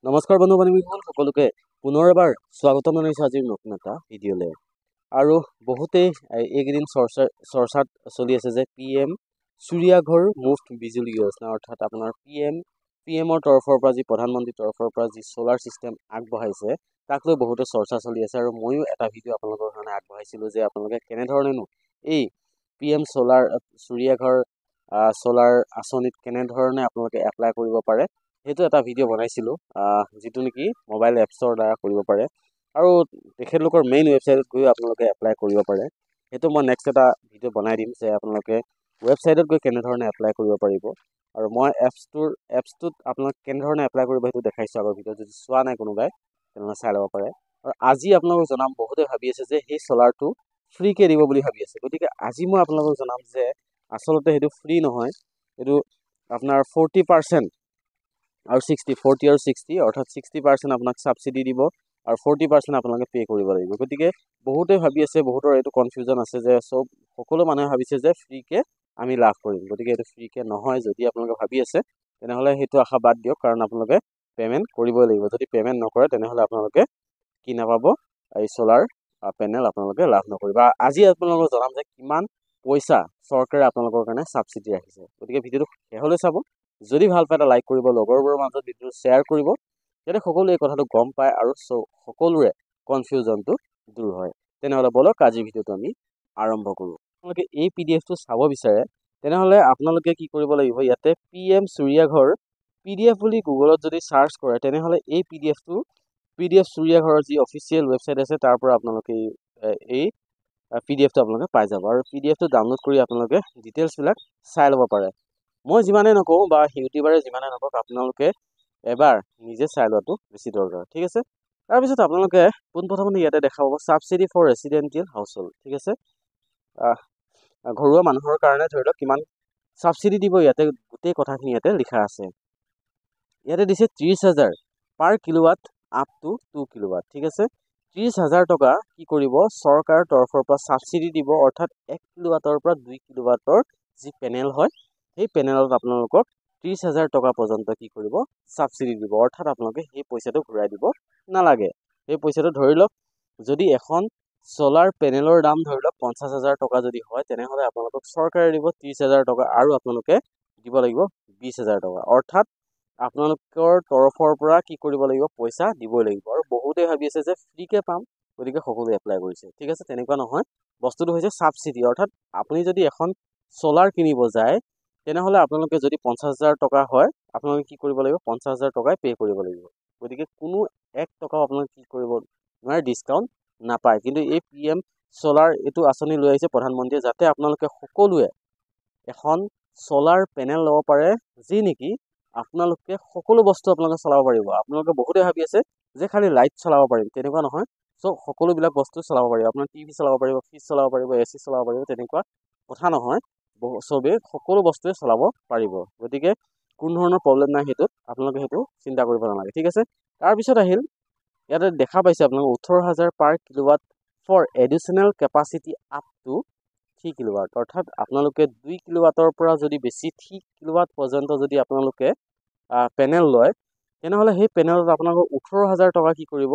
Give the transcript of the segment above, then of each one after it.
নমস্কাৰ বন্ধু বান্ধৱীসকল সকলোকে পুনৰ এবাৰ স্বাগতম জনাইছোঁ আজিৰ নতুন এটা ভিডিঅ'লৈ। আৰু বহুতেই এইকেইদিন চৰ্চাত চলি আছে যে PM সূৰ্যা ঘৰ মুফ্ত বিজুলী যোজনা, অৰ্থাৎ আপোনাৰ PMৰ তৰফৰ পৰা যি প্ৰধানমন্ত্ৰীৰ তৰফৰ পৰা যি চ'লাৰ ছিষ্টেম আগবঢ়াইছে তাক লৈ বহুতো চৰ্চা চলি আছে। আৰু ময়ো এটা ভিডিঅ' আপোনালোকৰ কাৰণে আগবঢ়াইছিলোঁ যে আপোনালোকে কেনেধৰণেনো এই PM সূৰ্যা ঘৰ চ'লাৰ আঁচনিত কেনেধৰণে আপোনালোকে এপ্লাই কৰিব পাৰে সেইটো এটা ভিডিঅ' বনাইছিলোঁ, যিটো নেকি মোবাইল এপছৰ দ্বাৰা কৰিব পাৰে আৰু তেখেতলোকৰ মেইন ৱেবছাইটত গৈ আপোনালোকে এপ্লাই কৰিব পাৰে। সেইটো মই নেক্সট এটা ভিডিঅ' বনাই দিম যে আপোনালোকে ৱেবছাইটত গৈ কেনেধৰণে এপ্লাই কৰিব পাৰিব, আৰু মই এপছটোত আপোনালোকে কেনেধৰণে এপ্লাই কৰিব সেইটো দেখাইছোঁ আগৰ ভিডিঅ'ত। যদি চোৱা নাই কোনোবাই তেনেহ'লে চাই ল'ব পাৰে। আৰু আজি আপোনালোকক জনাম, বহুতে ভাবি আছে যে সেই চ'লাৰটো ফ্ৰীকৈ দিব বুলি ভাবি আছে, গতিকে আজি মই আপোনালোকক জনাম যে আচলতে সেইটো ফ্ৰী নহয়, এইটো আপোনাৰ 40% আৰু 40 আৰু 60, অৰ্থাৎ 60% আপোনাক ছাবচিডি দিব আৰু 40% আপোনালোকে পে' কৰিব লাগিব। গতিকে বহুতে ভাবি আছে, বহুতৰ এইটো কনফিউজন আছে যে সকলো মানুহে ভাবিছে যে ফ্ৰীকৈ আমি লাভ কৰিম, গতিকে এইটো ফ্ৰীকৈ নহয়। যদি আপোনালোকে ভাবি আছে তেনেহ'লে সেইটো আশা বাদ দিয়ক, কাৰণ আপোনালোকে পে'মেণ্ট কৰিবই লাগিব। যদি পে'মেণ্ট নকৰে তেনেহ'লে আপোনালোকে কি নাপাব, এই চ'লাৰ পেনেল আপোনালোকে লাভ নকৰিব। আজি আপোনালোকক জনাম যে কিমান পইচা চৰকাৰে আপোনালোকৰ কাৰণে ছাবচিডি ৰাখিছে। গতিকে ভিডিঅ'টো শেষলৈ চাব। যদি ভাল পায় এটা লাইক কৰিব, লগৰবোৰৰ মাজত ভিডিঅ'টো শ্বেয়াৰ কৰিব, যাতে সকলোৱে এই কথাটো গম পায় আৰু সকলোৰে কনফিউজনটো দূৰ হয়। তেনেহ'লে বলক আজিৰ ভিডিঅ'টো আমি আৰম্ভ কৰোঁ। আপোনালোকে এই PDF-টো চাব বিচাৰে তেনেহ'লে আপোনালোকে কি কৰিব লাগিব, ইয়াতে PM সূৰ্যা ঘৰ PDF বুলি গুগলত যদি চাৰ্চ কৰে তেনেহ'লে এই PDF সূৰ্যা ঘৰৰ যি অফিচিয়েল ৱেবছাইট আছে তাৰ পৰা আপোনালোকে এই PDF-টো আপোনালোকে পাই যাব। আৰু PDF-টো ডাউনলোড কৰি আপোনালোকে ডিটেইলছবিলাক চাই ল'ব পাৰে। মই যিমানে নকওঁ বা ইউটিউবাৰে যিমানে নকওক, আপোনালোকে এবাৰ নিজে চাই লোৱাটো বেছি দৰকাৰ, ঠিক আছে। তাৰপিছত আপোনালোকে পোনপ্ৰথমতে ইয়াতে দেখা পাব ছাবচিডি ফৰ ৰেচিডেণ্টিয়েল হাউচ হোল্ড, ঠিক আছে। ঘৰুৱা মানুহৰ কাৰণে ধৰি লওক কিমান ছাবচিডি দিব, ইয়াতে গোটেই কথাখিনি ইয়াতে লিখা আছে। ইয়াতে দিছে 30,000 পাৰ কিলোৱাট আপ টু 2 কিলোৱাট, ঠিক আছে। 30,000 টকা কি কৰিব, চৰকাৰৰ তৰফৰ পৰা ছাবচিডি দিব, অৰ্থাৎ 1 কিলোৱাটৰ পৰা 2 কিলোৱাটৰ যি পেনেল হয় সেই পেনেলত আপোনালোকক 30,000 টকা পৰ্যন্ত কি কৰিব, ছাবচিডি দিব। অৰ্থাৎ আপোনালোকে সেই পইচাটো ঘূৰাই দিব নালাগে। সেই পইচাটো ধৰি লওক যদি এখন চ'লাৰ পেনেলৰ দাম ধৰি লওক 50,000 টকা যদি হয়, তেনেহ'লে আপোনালোকক চৰকাৰে দিব 30,000 টকা আৰু আপোনালোকে দিব লাগিব 20,000 টকা। অৰ্থাৎ আপোনালোকৰ তৰফৰ পৰা কি কৰিব লাগিব, পইচা দিবই লাগিব। আৰু বহুতে ভাবি আছে যে ফ্ৰীকৈ পাম, গতিকে সকলোৱে এপ্লাই কৰিছে, ঠিক আছে। তেনেকুৱা নহয়, বস্তুটো হৈছে ছাবচিডি। অৰ্থাৎ আপুনি যদি এখন চ'লাৰ কিনিব যায় তেনেহ'লে আপোনালোকে যদি 50,000 টকা হয়, আপোনালোকে কি কৰিব লাগিব, 50,000 টকাই পে' কৰিব লাগিব। গতিকে কোনো 1 টকাও আপোনালোকে কি কৰিব নোৱাৰে, ডিছকাউণ্ট নাপায়। কিন্তু এই PM চ'লাৰ এইটো আঁচনি লৈ আহিছে প্ৰধানমন্ত্ৰীয়ে, যাতে আপোনালোকে সকলোৱে এখন চ'লাৰ পেনেল ল'ব পাৰে, যি নেকি আপোনালোকে সকলো বস্তু আপোনালোকে চলাব পাৰিব। আপোনালোকে বহুতে ভাবি আছে যে খালি লাইট চলাব পাৰিম, তেনেকুৱা নহয়। সকলোবিলাক বস্তু চলাব পাৰিব, আপোনাৰ TV চলাব পাৰিব, ফ্ৰিজ চলাব পাৰিব, AC চলাব পাৰিব, তেনেকুৱা কথা নহয়। চবেই সকলো বস্তুৱে চলাব পাৰিব, গতিকে কোনো ধৰণৰ প্ৰব্লেম নাই সেইটোত, আপোনালোকে সেইটো চিন্তা কৰিব নালাগে, ঠিক আছে। তাৰপিছত আহিল ইয়াতে দেখা পাইছে আপোনালোকে 18,000 per kilowatt for additional capacity up to 3 kilowatt. অৰ্থাৎ আপোনালোকে 2 কিলোৱাটৰ পৰা যদি বেছি 3 কিলোৱাট পৰ্যন্ত যদি আপোনালোকে পেনেল লয় তেনেহ'লে সেই পেনেলত আপোনালোকক 18,000 টকা কি কৰিব,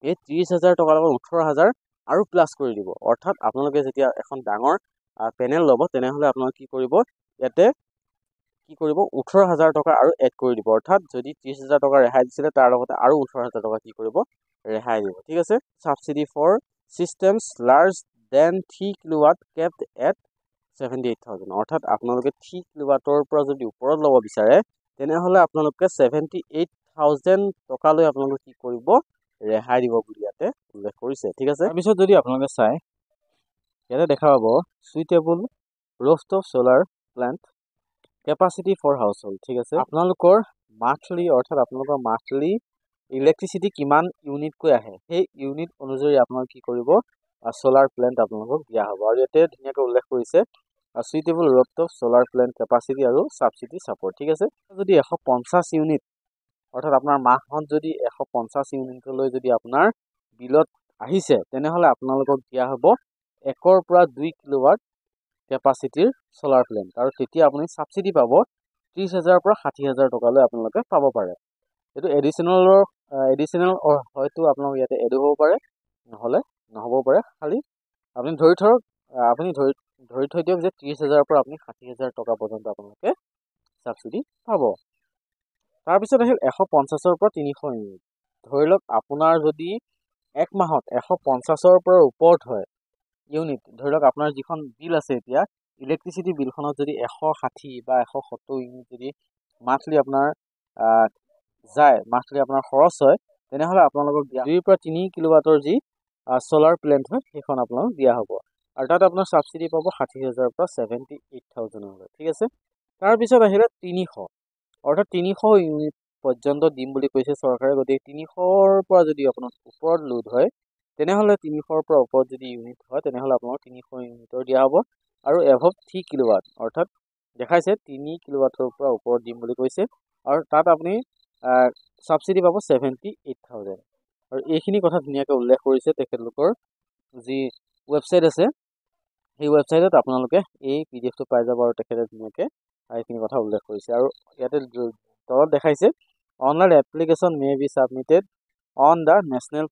এই 30,000 টকাৰ লগত 18,000 আৰু প্লাছ কৰি দিব। অৰ্থাৎ আপোনালোকে যেতিয়া এখন ডাঙৰ পেনেল ল'ব তেনেহ'লে আপোনালোকে কি কৰিব, ইয়াতে কি কৰিব, 18,000 টকা আৰু এড কৰি দিব। অৰ্থাৎ যদি 30,000 টকা ৰেহাই দিছিলে তাৰ লগতে আৰু 18,000 টকা কি কৰিব, ৰেহাই দিব, ঠিক আছে। Subsidy for systems large than 3 kilowatt kept at 78,000। অৰ্থাৎ আপোনালোকে 3 কিলোৱাটৰ পৰা যদি ওপৰত ল'ব বিচাৰে তেনেহ'লে আপোনালোকে 78,000 টকালৈ আপোনালোকে কি কৰিব, ৰেহাই দিব বুলি ইয়াতে উল্লেখ কৰিছে, ঠিক আছে। তাৰপিছত যদি আপোনালোকে চাই ইয়াতে দেখা পাব suitable rooftop solar plant capacity for household, ঠিক আছে। আপোনালোকৰ মান্থলি, অৰ্থাৎ আপোনালোকৰ মান্থলি ইলেক্ট্ৰিচিটি কিমান ইউনিটকৈ আহে সেই ইউনিট অনুযায়ী আপোনালোকে কি কৰিব, চ'লাৰ প্লেণ্ট আপোনালোকক দিয়া হ'ব। আৰু ইয়াতে ধুনীয়াকৈ উল্লেখ কৰিছে suitable rooftop solar plant capacity আৰু ছাবচিডি ছাপৰ্ট, ঠিক আছে। যদি 150 ইউনিট, অৰ্থাৎ আপোনাৰ মাহত যদি 150 ইউনিটলৈ যদি আপোনাৰ বিলত আহিছে তেনেহ'লে আপোনালোকক দিয়া হ'ব 1 পৰা 2 কিলোৱাট কেপাচিটিৰ চ'লাৰ প্লেণ্ট, আৰু তেতিয়া আপুনি ছাবচিডি পাব 30,000 পৰা 60,000 টকালৈ আপোনালোকে পাব পাৰে। এইটো এডিশ্যনেল হয়তো আপোনালোক ইয়াতে এডো হ'ব পাৰে, নহ'লে নহ'বও পাৰে। খালি আপুনি আপুনি ধৰি থৈ দিয়ক যে 30,000ৰ পৰা আপুনি 60,000 টকা পৰ্যন্ত আপোনালোকে ছাবচিডি পাব। তাৰপিছত আহিল 150ৰ পৰা 300 ইউনিট। ধৰি লওক আপোনাৰ যদি এক মাহত 150ৰ পৰা ওপৰত হয় ইউনিট, ধৰি লওক আপোনাৰ যিখন বিল আছে এতিয়া ইলেক্ট্ৰিচিটি বিলখনত যদি 160 বা 170 ইউনিট যদি মান্থলি আপোনাৰ মান্থলি আপোনাৰ খৰচ হয়, তেনেহ'লে আপোনালোকক 2 পৰা 3 কিলোৱাটৰ যি চ'লাৰ প্লেণ্ট হয় সেইখন আপোনালোক দিয়া হ'ব। আৰু তাত আপোনাৰ ছাবচিডি পাব 60,000 পৰা 78,000। ঠিক আছে। তাৰপিছত আহিলে 300, অৰ্থাৎ 300 ইউনিট পৰ্যন্ত দিম বুলি কৈছে চৰকাৰে। গতিকে 300ৰ পৰা যদি আপোনাৰ ওপৰত লোড হয়, তেনেহ'লে 300ৰ পৰা ওপৰত যদি ইউনিট হয়, তেনেহ'লে আপোনালোক 300 ইউনিটৰ দিয়া হ'ব। আৰু এভভ 3 কিলোৱাট, অৰ্থাৎ দেখাইছে 3 কিলোৱাটৰ পৰা ওপৰত দিম বুলি কৈছে। আৰু তাত আপুনি ছাবচিডি পাব 78,000। আৰু এইখিনি কথা ধুনীয়াকৈ উল্লেখ কৰিছে তেখেতলোকৰ যি ৱেবছাইট আছে, সেই ৱেবছাইটত আপোনালোকে এই PDF-টো পাই যাব। আৰু তেখেতে ধুনীয়াকৈ এইখিনি কথা উল্লেখ কৰিছে। আৰু ইয়াতে তলত দেখাইছে online application may be submitted on the national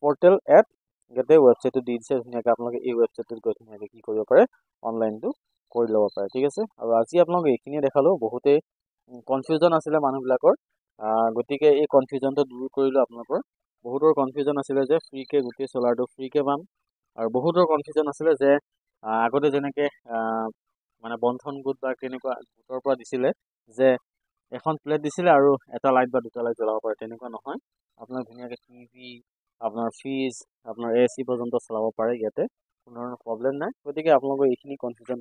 portal at, ইয়াতে ৱেবছাইটটো দি দিছে ধুনীয়াকৈ। আপোনালোকে এই ৱেবছাইটটোত গৈ ধুনীয়াকৈ কি কৰিব পাৰে, অনলাইনটো কৰি ল'ব পাৰে। ঠিক আছে। আৰু আজি আপোনালোক এইখিনিয়ে দেখালোঁ। বহুতেই কনফিউজন আছিলে মানুহবিলাকৰ, গতিকে এই কনফিউজনটো দূৰ কৰিলোঁ আপোনালোকৰ। বহুতৰ কনফিউজন আছিলে যে ফ্ৰীকৈ গোটেই চ'লাৰটো ফ্ৰীকৈ পাম, আৰু বহুতৰ কনফিউজন আছিলে যে আগতে যেনেকৈ মানে বন্ধন গোট বা তেনেকুৱা গোটৰ পৰা দিছিলে যে এখন প্লেট দিছিলে আৰু এটা লাইট বা দুটা লাইট জ্বলাব পাৰে, তেনেকুৱা নহয়। আপোনাৰ ধুনীয়াকৈ টিভি, আপোনাৰ ফ্ৰিজ, আপোনাৰ AC পৰ্যন্ত চলাব পাৰে ইয়াতে, কোনো ধৰণৰ প্ৰব্লেম নাই। গতিকে আপোনালোকৰ এইখিনি কনফিউজন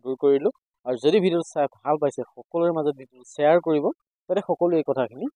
দূৰ কৰিলোঁ। আৰু যদি ভিডিঅ'টো চাই ভাল পাইছে, সকলোৰে মাজত ভিডিঅ'টো শ্বেয়াৰ কৰিব, যাতে সকলোৱে এই কথাখিনি